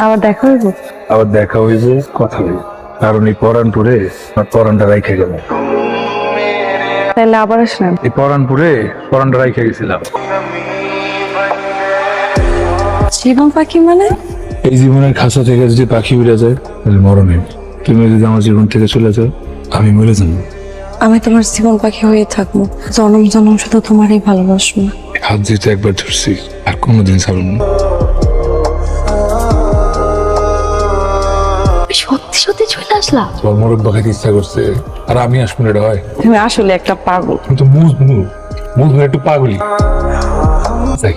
আবার দেখা হইব? আবার দেখা হইব, কথা হইব। কারণ এই পরানপুরে আমার পরানটা রাইখে গেল। তাহলে আবার আসলেন? এই পরানপুরে পরানটা রাইখে গেছিলাম। জীবন পাখি মানে? এই জীবনের খাঁচা থেকে যদি পাখি উড়ে যায় তাহলে মরণে। তুমি যদি আমার জীবন থেকে চলে যাও আমি মরে যাবো। আমি তোমার জীবন পাখি হয়ে থাকবো, জনম জনম শুধু তোমারই ভালোবাসবো। হাত যেতে একবার ধরছি আর কোনোদিন ছাড়ব না। সত্যি সত্যি চলে আসলা? তোমার মরক বাখাতে ইচ্ছা করছে আর আমি আসবো না, এটা হয়? তুমি আসলে একটা পাগল। তুমি তো মুজ একটু পাগলি। যাই।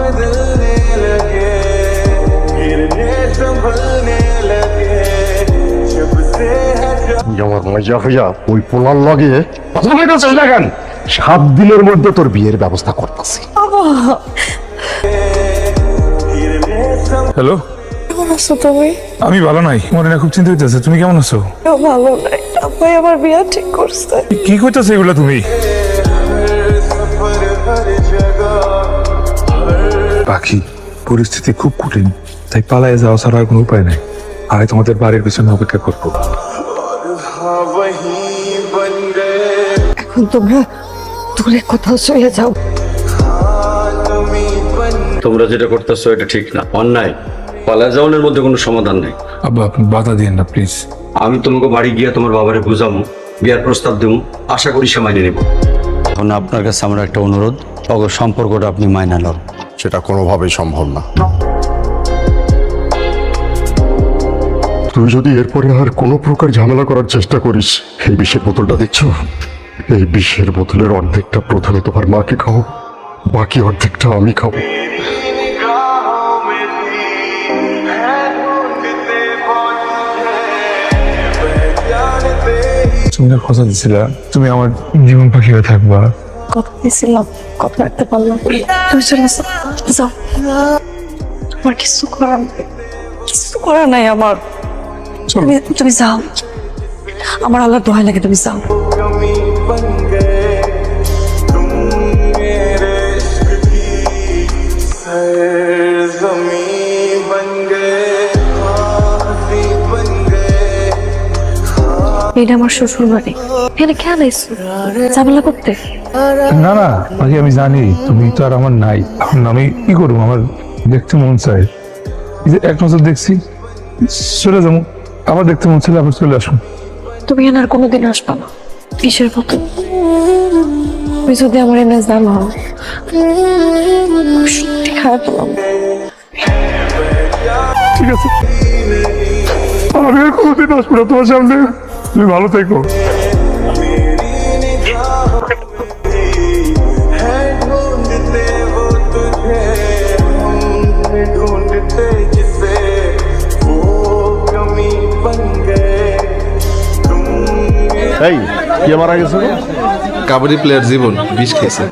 আমার মজা হইয়া ওই পোলার লগে কথা বলতেছিস না কেন? 7 দিনের মধ্যে তোর বিয়ের ব্যবস্থা করতেছি। হ্যালো, কেমন আছো তুমি? আমি ভালো নাই, মনে না খুব চিন্তা হইতেছে। তুমি কেমন আছো? ভালো নাই, আব্বাই আমার বিয়ে ঠিক করছে। কি কইতাছে এগুলা তুমি? পাখি, পরিস্থিতি খুব কঠিন, তাই পালায় যাওয়া ছাড়া আর কোনো উপায় নাই। আমি তোমাদের বাড়ির পিছনে অপেক্ষা করবো। এখন তোমরা দূরে কোথাও চলে যাও। তোমরা যেটা করতেছো এটা ঠিক না, অন্যায়। পালা যাওয়ানোর মধ্যে কোনো সমাধান নেই। আব্বা, আপনি বাধা দিয়েন না প্লিজ। আমি তোমাকে বাড়ি গিয়ে তোমার বাবারে বুঝাবো, বিয়ার প্রস্তাব দেবো, আশা করি সে মাইনে নেব। এখন আপনার কাছে আমার একটা অনুরোধ, অগর সম্পর্কটা আপনি মাইনা লন। সেটা কোনোভাবেই সম্ভব না। তুই যদি এরপরে আর কোনো প্রকার ঝামেলা করার চেষ্টা করিস, এই বিষের বোতলটা দেখছো, এই বিষের বোতলের অর্ধেকটা প্রথমে তোমার মাকে খাও, বাকি অর্ধেকটা আমি খাবো। তুমি না কথা দিছিলা তুমি আমার জীবন পাখি হয়ে থাকবা। কথা দিয়েছিলাম, কথা রাখতে পারলাম। তুমি চলে আসো, যাও। আমার কিছু করার নেই, কিছু করার নাই আমার। চলো। তুমি যাও, আমার আল্লাহর দোহাই লাগে, তুমি যাও। এটা আমার শ্বশুর বাড়ি, এখানে কেন এসছো? ঝামেলা করতে? না না পাখি, আমি জানি তুমি তো আর আমার নাই। এখন আমি কি করবো, আমার দেখতে মন চায়। এই যে এক নজর দেখছি, চলে যাবো। আবার দেখতে মন চাইলে আবার চলে আসুন। তুমি এখানে আর কোনোদিন আসবা না। কিসের মতো? তুমি যদি আমার এনে জানো, সত্যি খারাপ পেলাম। ঠিক আছে, আমি আর কোনোদিন আসবো না তোমার সামনে। তুমি ভালো থেকো। এই কে মারা গেছে? কাবাডি প্লেয়ার জীবন বিষ খেয়েছে।